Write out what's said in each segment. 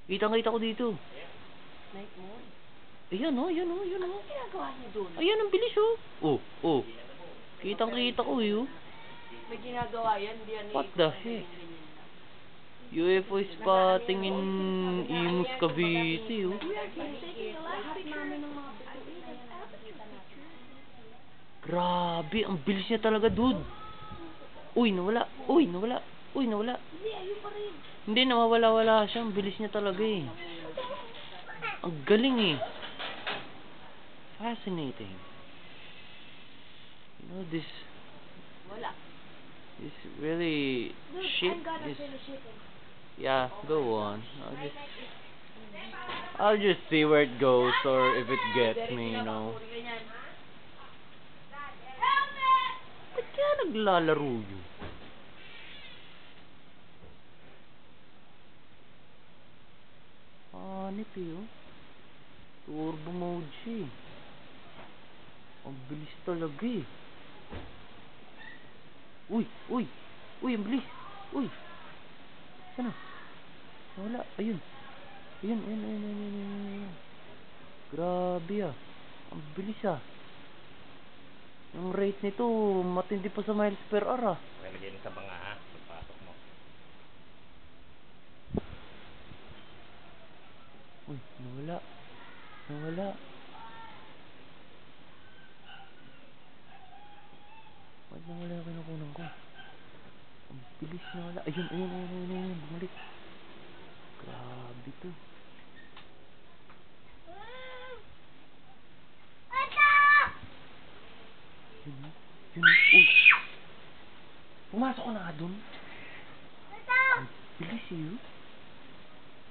Kitang-kita ko dito. Night mode. Ayan o, ayan o, ayan o. Anong ginagawa niya doon? Ayan, ang bilis o. Oh, oh. Kitang-kita ko eh. May ginagawa yan, hindi yan. What the heck? UFO spotting in Imus, Cavite oh. Grabe, ang bilis niya talaga, dude. Uy, nawala. Uy, nawala. Uy, nawala. Hindi, ayun pa rin. Hindi, nawawala-wala siya. Ang bilis niya talaga eh. Ang galing eh. Fascinating. You know, this Wala. really shit is... Yeah, go on. I'll just see where it goes or if it gets me, you know. Ba't kaya naglalaro yun? Hanip eh, oh. Turbo mode siya eh. Ang bilis talaga eh. Uy, uy, uy, ang bilis. Uy. Sana? Wala, ayun. Ayun, ayun, ayun, ayun, ayun, ayun. Grabe ah. Ang bilis ah. Ang rate nito, matindi pa sa miles per hour ah. Lagyan sa banga ha, pagpasok mo. Uy, nawala. Nawala. Ba't nawala yung kinukunan ko? Ang bilis nawala. Ayun, ayun, ayun, ayun, ayun. Bumalik. Grabe to. Yun, yun, uy. Pumasok ka na nga dun. Ang bilis eh.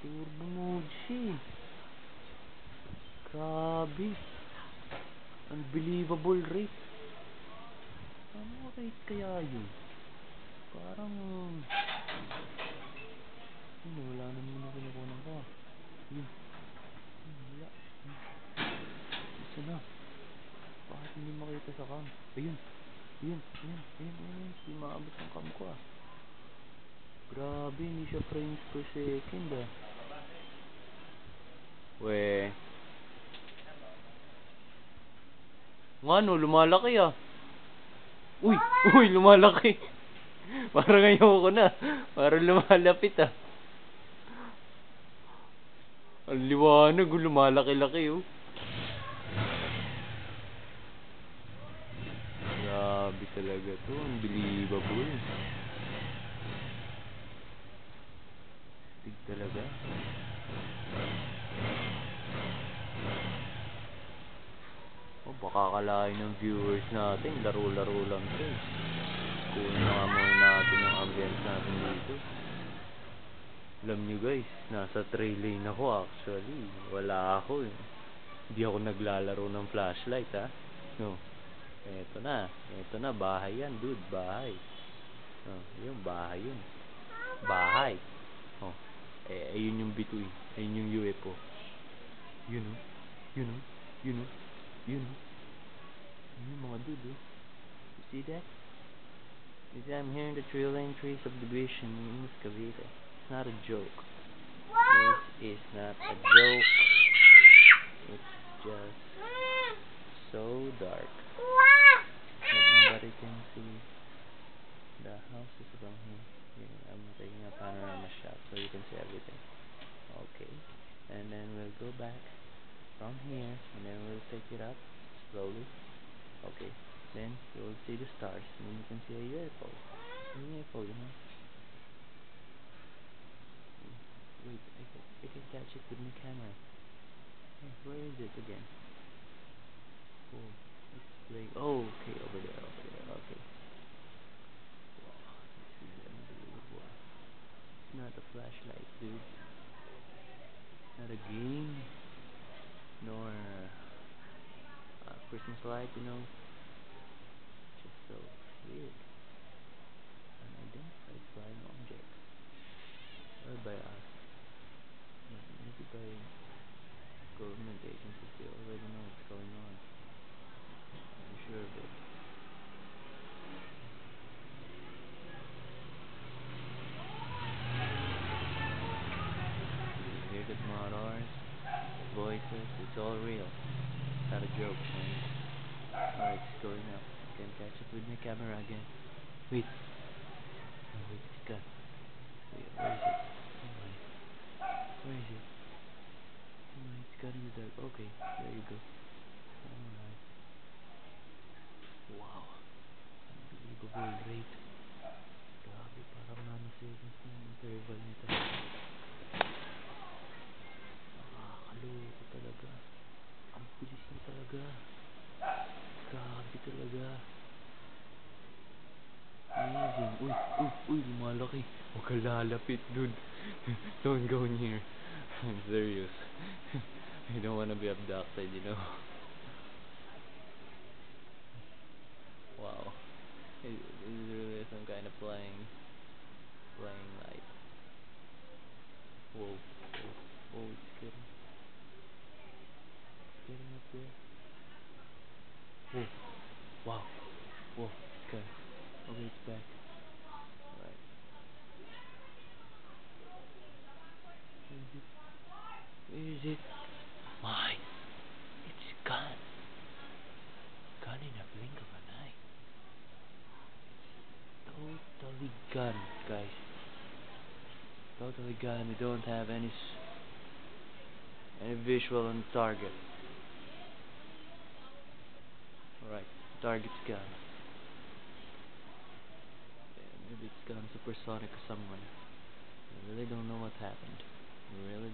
Turbo mode siya eh. Grabe. Unbelievable rate. Ano rate kaya yun? Parang... Ano, wala naman na kinukunan ko ah. Yun. Wala. Isa na. Bakit hindi makita sa cam? Ayun. Ayun. Ayun. Ayun. Ayun. Hindi maabot ang cam ko ah. Grabe. Hindi siya frames per second ah. Weh. Nga no, lumalaki ah. Uy. Uy, lumalaki. Parang ayoko na. Parang lumalapit ah. Ang liwanag, lumalaki-laki oh. Grabe talaga to, unbelievable. Tig talaga. Oh, baka akalain ng viewers natin, laro-laro lang to. Kunin na nga muna natin yung ambience natin dito. Alam nyo guys, nasa trail lane ako actually. Wala ako eh. Hindi ako naglalaro ng flashlight ha. No. Eto na, bahay yan dude, bahay. Oh, yun, bahay yun. Bahay. Oh, ayun yung bituin. Ayun yung UFO. Yun o. Yun o. Yun o. Yun o. Yun yung mga dude oh. You see that? You see, I'm hearing the trail line trace subdivision in Cavite. It's not a joke. This is not a joke. It's just so dark that nobody can see. The house is around here. I'm taking a panorama shot so you can see everything. Okay. And then we'll go back from here and then we'll take it up slowly. Okay. Then you'll see the stars and then you can see a UFO. A UFO, you know. Wait, I can catch it with my camera. Hey, where is it again? Oh, it's playing. Oh, okay, over there, okay. Wow, this is unbelievable. It's not a flashlight, dude. Not a game, nor a Christmas light, you know. Just so weird. Unidentified flying object. Or by us. Maybe by government agencies, they already know what's going on. I'm sure of it. Look at motors, voices, it's all real. It's not a joke, man. Alright, it's going up. I can catch up with my camera again. Wait. Oh, wait, it's gone. Wait, where is it? Oh my. Where is it? Oh my, it's gone in the dark. Okay, there you go. Alright. Wow. Unbelievable rate. Grabe, parang nanoseconds na yung interval nito. Nakakaloko talaga. Ang bilis niya talaga. Grabe talaga. Amazing. Uy, uy, uy, lumalaki. Huwag ka lalapit, dude. Don't go near. I'm serious. I don't wanna be abducted, you know. Wow. This is really some kind of flying light. Whoa, whoa, whoa, it's getting up there. Whoa, wow, whoa, it's gone. Okay, it's back. Alright. Where is it? Where is it? My, it's gone. Gone in a blink of an eye. Totally gone, guys. Totally gone. We don't have any visual on target. Alright, target's gone. Yeah, maybe it's gone supersonic or someone. I really don't know what happened. I really